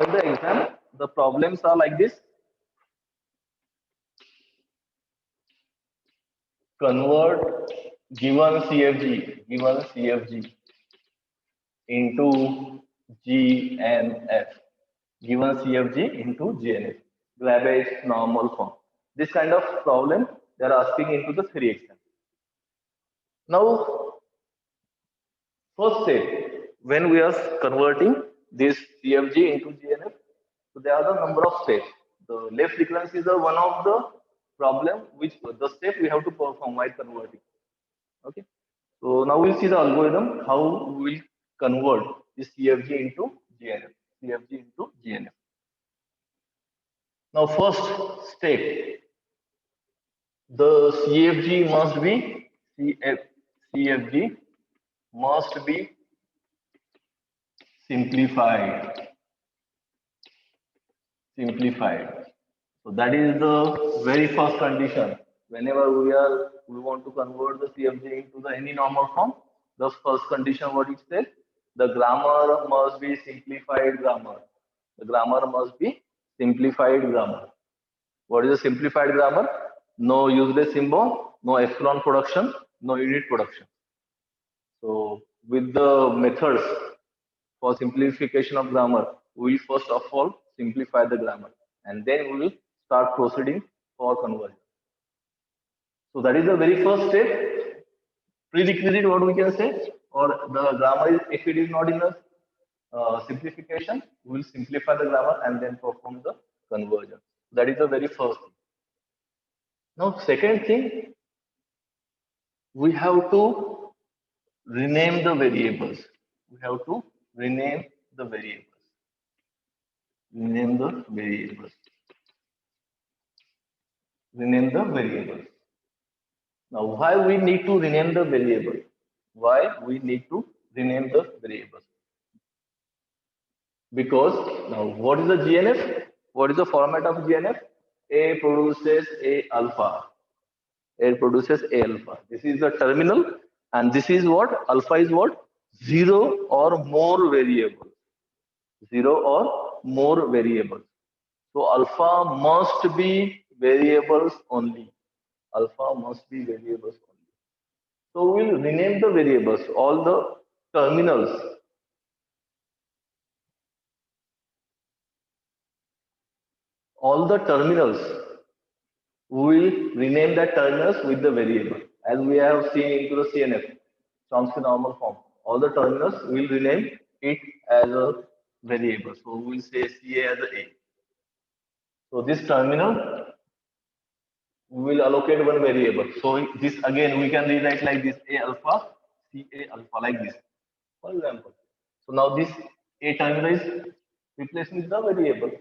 In the exam, the problems are like this. Convert given CFG into GNF. Given CFG into GNF. Glabe's normal form. This kind of problem they are asking into the three exam. Now, first step, when we are converting this CFG into GNF, so there are the number of steps. The left recurrence is the one of the problem which the step we have to perform while converting. Okay. So now we'll see the algorithm how we will convert this CFG into GNF. CFG into GNF. Now first step, the CFG must be CFG must be simplified. Simplified. So that is the very first condition. Whenever we want to convert the CFG into the any normal form, the first condition what it says, the grammar must be simplified grammar. The grammar must be simplified grammar. What is a simplified grammar? No useless symbol, no epsilon production, no unit production. So with the methods for simplification of grammar, we will first of all simplify the grammar and then we will start proceeding for conversion. So that is the very first step, prerequisite what we can say, or the grammar is, if it is not in a simplification, we will simplify the grammar and then perform the conversion. That is the very first thing. Now second thing, we have to rename the variables. We have to rename the variables. Rename the variables. Rename the variables. Now, why we need to rename the variable? Why we need to rename the variables? Because now, what is the GNF? What is the format of GNF? A produces A alpha. A produces A alpha. This is the terminal, and this is what? Alpha is what? Zero or more variables. Zero or more variables. So alpha must be variables only. Alpha must be variables only. So we'll rename the variables, all the terminals. All the terminals, we will rename the terminals with the variable. As we have seen into the CNF, Chomsky normal form. All the terminals, we will rename it as a variable. So we will say CA as a. So this terminal, we will allocate one variable. So this again, we can rewrite like this, A alpha, CA alpha, like this, for example. So now this A terminal is replaced with the variable.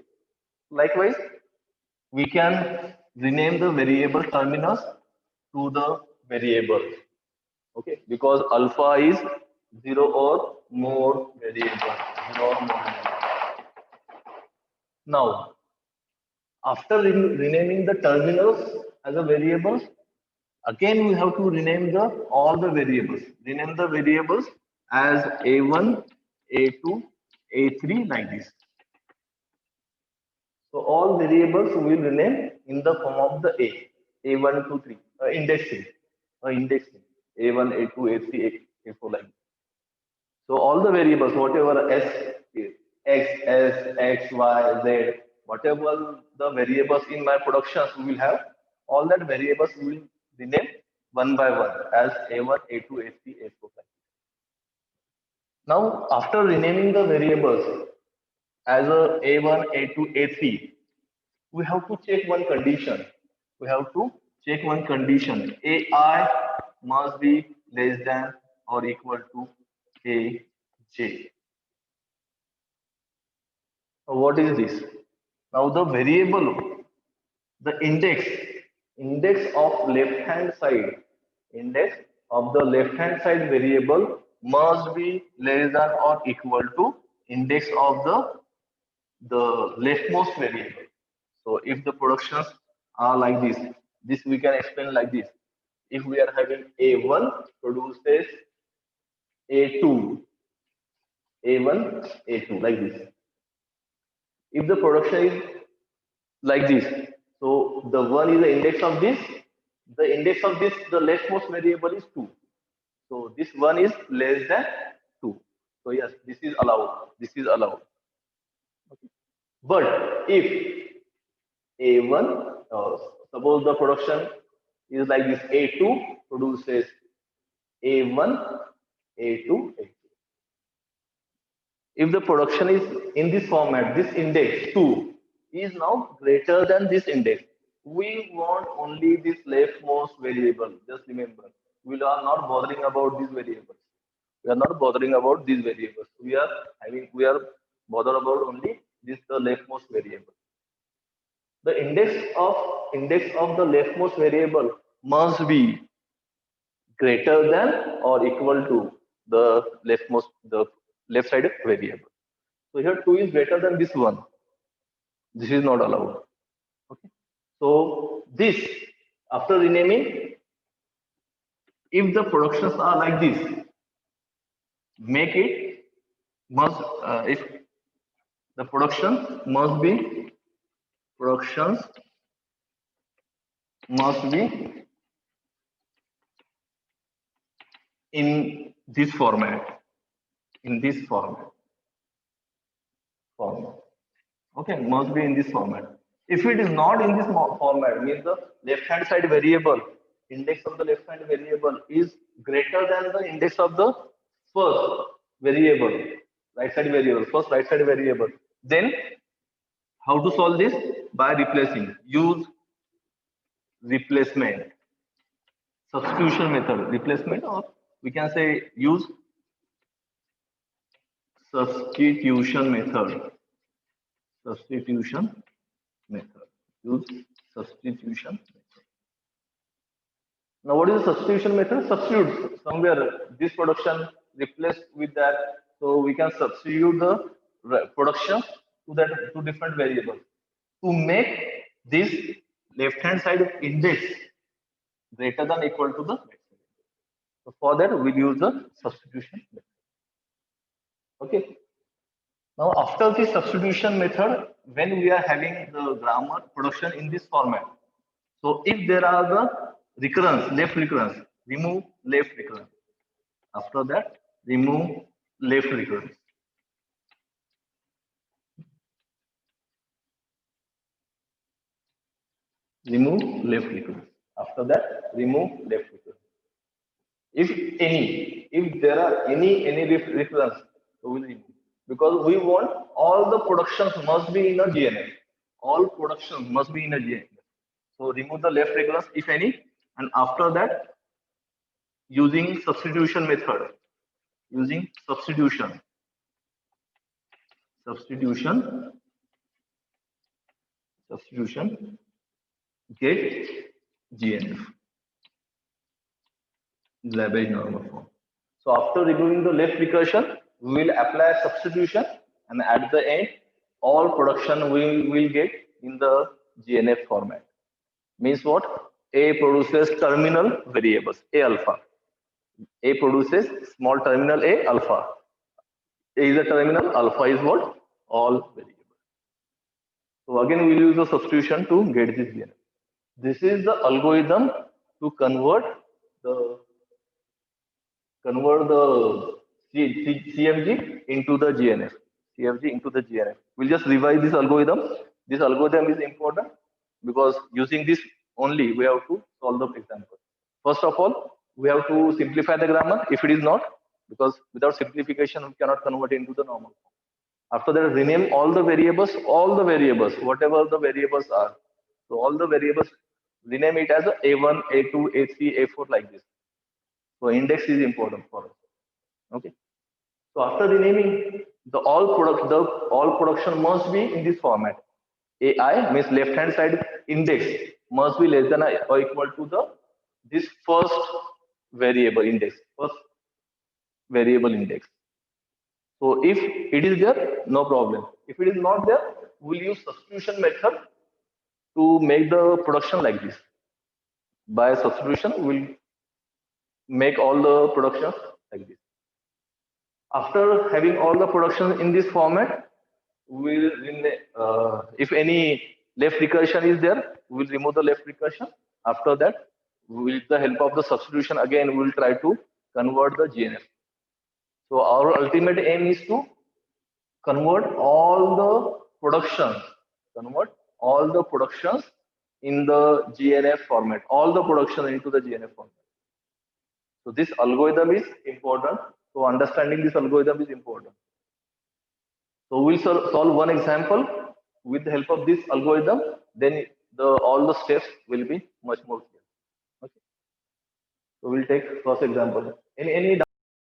Likewise, we can rename the variable terminus to the variable. Okay, because alpha is zero or more variable. Zero or more variable. Now, after renaming the terminals as a variables, again we have to rename the all the variables. Rename the variables as A1, A2, A3 like this. So all variables will rename in the form of the A1, 2, 3, indexing, indexing, A1, A2, A3, A4 like. So all the variables, whatever S, X, S, X, Y, Z, whatever the variables in my productions we will have, all that variables will rename one by one as A1, A2, A3, A4 like. Now after renaming the variables as a A1, A2, A3, we have to check one condition. We have to check one condition. AI must be less than or equal to AJ. Now what is this? Now the variable, the index of left hand side, index of the left hand side variable must be less than or equal to index of the leftmost variable. So if the productions are like this we can explain like this. If we are having A1 produces A2, A1, A2 like this. If the production is like this, so the one is the index of this. The index of this, the leftmost variable is 2. So this one is less than 2. So yes, this is allowed. This is allowed. But if A1, suppose the production is like this, A2 produces A1, A2, A2. If the production is in this format, this index 2 is now greater than this index. We want only this leftmost variable. Just remember, we are not bothering about these variables. We are not bothering about these variables. We are bothered about only this the leftmost variable. The index of the leftmost variable must be greater than or equal to the left side variable. So here 2 is greater than this one. This is not allowed. Okay. So this, after renaming, if the productions are like this, make it must if the productions must be in this format, in this format. Okay, must be in this format. If it is not in this format, means the left hand side variable, index of the left hand variable is greater than the index of the first variable, right side variable, first right side variable. Then how to solve this? By replacing, use replacement, substitution method, replacement, or we can say use substitution method, substitution method, use substitution method. Now, what is the substitution method? Substitute somewhere this production replaced with that. So we can substitute the production to that to different variables to make this left hand side index greater than equal to the right side. So for that we use the substitution method. Okay. Now after the substitution method, when we are having the grammar production in this format, so if there are the recurrence, left recurrence, remove left recurrence. After that, remove left recurrence. Remove left recurrence. After that, remove left recurrence. If there are any recurrence, so we'll remove. Because we want all the productions must be in a GNF. All productions must be in a GNF. So remove the left recurrence, if any, and after that, using substitution method, using substitution, get GNF, Lagrange normal form. So after removing the left recursion, we will apply substitution, and at the end, all production we will get in the GNF format. Means what? A produces terminal variables, A alpha. A produces small terminal A alpha. A is a terminal, alpha is what? All variables. So again, we'll use the substitution to get this GNF. This is the algorithm to convert the CFG into the GNF. CFG into the GNF. We'll just revise this algorithm. This algorithm is important because using this only we have to solve the example. First of all, we have to simplify the grammar if it is not, because without simplification we cannot convert into the normal form. After that, rename all the variables, whatever the variables are. So all the variables, rename it as A1, A2, A3, A4 like this. So index is important for us. Okay. So after renaming, the all production must be in this format. AI means left hand side index must be less than or equal to the this first variable index, first variable index. So if it is there, no problem. If it is not there, we'll use substitution method to make the production like this. By substitution, we'll make all the productions like this. After having all the productions in this format, if any left recursion is there, we will remove the left recursion. After that, with the help of the substitution, again, we will try to convert the GNF. So our ultimate aim is to convert all the productions, convert all the productions in the GNF format, all the production into the GNF format. So this algorithm is important. So understanding this algorithm is important. So we'll solve one example with the help of this algorithm. Then all the steps will be much more clear. Okay. So we'll take first example. Any